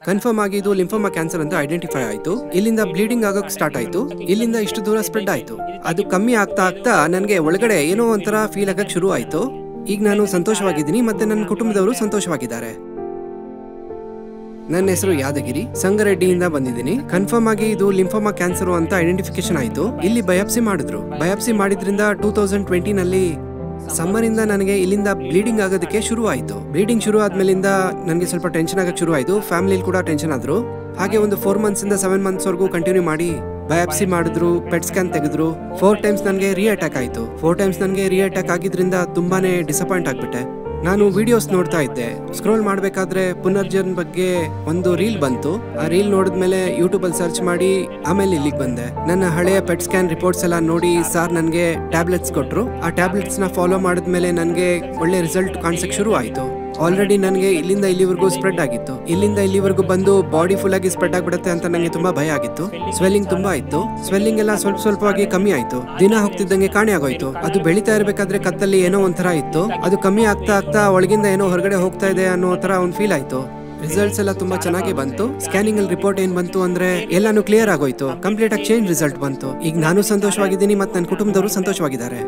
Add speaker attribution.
Speaker 1: Confirm ಆಗಿ ಇದು lymphoma cancer ಅಂತ ಐಡೆಂಟಿಫೈ ಆಯ್ತು. ಇಲ್ಲಿಂದ ಬ್ಲೀಡಿಂಗ್ ಆಗೋಕ್ ಸ್ಟಾರ್ಟ್ ಆಯ್ತು. ಇಲ್ಲಿಂದ ಇಷ್ಟು ದೂರ ಸ್ಪ್ರೆಡ್ ಆಯ್ತು. ಅದು ಕಮ್ಮಿ ಆಗ್ತಾ ಆಗ್ತಾ ನನಗೆ ಒಳಗಡೆ ಏನೋ ಒಂಥರ ಫೀಲ್ ಆಗಕ್ ಶುರು ಆಯ್ತು. ಈಗ ನಾನು ಸಂತೋಷವಾಗಿದ್ದೀನಿ ಮತ್ತೆ ನನ್ನ ಕುಟುಂಬದವರು ಸಂತೋಷವಾಗಿದ್ದಾರೆ. ನನ್ನ ಹೆಸರು ಯಾದಗಿರಿ, ಸಂಗರೆಡ್ಡಿಯಿಂದ ಬಂದಿದ್ದೀನಿ. ಕನ್ಫರ್ಮ್ ಆಗಿ ಇದು ಲಿಂಫೋಮಾ ಕ್ಯಾನ್ಸರ್ ಅಂತ ಐಡೆಂಟಿಫಿಕೇಶನ್ ಆಯ್ತು. ಇಲ್ಲಿ ಬಯಾಪ್ಸಿ ಮಾಡಿದ್ರು. ಬಯಾಪ್ಸಿ ಮಾಡಿದ್ರಿಂದ 2020 ನಲ್ಲಿ ಸಮ್ಮರ್ ಇಂದ ನನಗೆ ಇಲ್ಲಿಂದ ಬ್ಲೀಡಿಂಗ್ ಆಗೋದಕ್ಕೆ ಶುರು ಆಯ್ತು. ಬ್ಲೀಡಿಂಗ್ ಶುರು ಆದ್ಮೇಲಿಂದ ನನಗೆ ಸ್ವಲ್ಪ ಟೆನ್ಷನ್ ಆಗಕ್ಕೆ ಶುರು ಆಯ್ತು. ಫ್ಯಾಮಿಲಿ ಕೂಡ ಟೆನ್ಷನ್ ಆದ್ರು. ಹಾಗೆ ಒಂದು 4 ಮಂತ್ಸ್ ಇಂದ 7 ಮಂತ್ಸ್ ವರೆಗೂ ಕಂಟಿನ್ಯೂ ಮಾಡಿ ಬಯಾಪ್ಸಿ ಮಾಡಿದ್ರು, ಪೆಟ್ ಸ್ಕ್ಯಾನ್ ತೆಗೆದ್ರು. 4 ಟೈಮ್ಸ್ ನನಗೆ ರೀ ಅಟ್ಯಾಕ್ ಆಯ್ತು. 4 ಟೈಮ್ಸ್ ನನಗೆ ರೀ ಅಟ್ಯಾಕ್ ಆಗಿದ್ರಿಂದ ತುಂಬಾನೇ ಡಿಸಪಾಯಿಂಟ್ ಆಗ್ಬಿಟ್ಟೆ. ನಾನು ವಿಡಿಯೋಸ್ ನೋಡ್ತಾ ಇದ್ದೆ. ಸ್ಕ್ರೋಲ್ ಮಾಡ್ಬೇಕಾದ್ರೆ ಪುನರ್ಜನ್ ಬಗ್ಗೆ ಒಂದು ರೀಲ್ ಬಂತು. ಆ ರೀಲ್ ನೋಡಿದ್ಮೇಲೆ ಯೂಟ್ಯೂಬ್ ಅಲ್ಲಿ ಸರ್ಚ್ ಮಾಡಿ ಆಮೇಲೆ ಇಲ್ಲಿಗೆ ಬಂದೆ. ನನ್ನ ಹಳೆಯ ಪೆಟ್ ಸ್ಕ್ಯಾನ್ ರಿಪೋರ್ಟ್ಸ್ ಎಲ್ಲ ನೋಡಿ ಸರ್ ನನಗೆ ಟ್ಯಾಬ್ಲೆಟ್ಸ್ ಕೊಟ್ರು. ಆ ಟ್ಯಾಬ್ಲೆಟ್ಸ್ ನ ಫಾಲೋ ಮಾಡಿದ್ಮೇಲೆ ನನಗೆ ಒಳ್ಳೆ ರಿಸಲ್ಟ್ ಕಾಣಿಸಕ್ ಶುರು ಆಯ್ತು. ಆಲ್ರೆಡಿ ನನಗೆ ಇಲ್ಲಿಂದ ಇಲ್ಲಿವರೆಗೂ ಸ್ಪ್ರೆಡ್ ಆಗಿತ್ತು. ಇಲ್ಲಿಂದ ಇಲ್ಲಿವರೆಗೂ ಬಂದು ಬಾಡಿ ಫುಲ್ ಆಗಿ ಸ್ಪ್ರೆಡ್ ಆಗ್ಬಿಡುತ್ತೆ ಅಂತ ನನಗೆ ತುಂಬಾ ಭಯ ಆಗಿತ್ತು. ಸ್ವೆಲ್ಲಿಂಗ್ ತುಂಬಾ ಇತ್ತು. ಸ್ವೆಲ್ಲಿಂಗ್ ಎಲ್ಲ ಸ್ವಲ್ಪವಾಗಿ ಕಮ್ಮಿ ಆಯ್ತು. ದಿನ ಹೋಗ್ತಿದ್ದಂಗೆ ಕಾಣೆ ಆಗೋಯ್ತು. ಅದು ಬೆಳೀತಾ ಇರಬೇಕಾದ್ರೆ ಕತ್ತಲ್ಲಿ ಏನೋ ಒಂಥರ ಇತ್ತು. ಅದು ಕಮ್ಮಿ ಆಗ್ತಾ ಆಗ್ತಾ ಒಳಗಿಂದ ಏನೋ ಹೊರಗಡೆ ಹೋಗ್ತಾ ಇದೆ ಅನ್ನೋ ತರ ಒಂದು ಫೀಲ್ ಆಯ್ತು. ರಿಸಲ್ಟ್ಸ್ ಎಲ್ಲ ತುಂಬಾ ಚೆನ್ನಾಗಿ ಬಂತು. ಸ್ಕ್ಯಾನಿಂಗ್ ಅಲ್ಲಿ ರಿಪೋರ್ಟ್ ಏನ್ ಬಂತು ಅಂದ್ರೆ ಎಲ್ಲಾನು ಕ್ಲಿಯರ್ ಆಗೋಯ್ತು. ಕಂಪ್ಲೀಟ್ ಆಗಿ ಚೇಂಜ್ ರಿಸಲ್ಟ್ ಬಂತು. ಈಗ ನಾನು ಸಂತೋಷವಾಗಿದ್ದೀನಿ ಮತ್ತೆ ನನ್ನ ಕುಟುಂಬದವರು ಸಂತೋಷವಾಗಿದ್ದಾರೆ.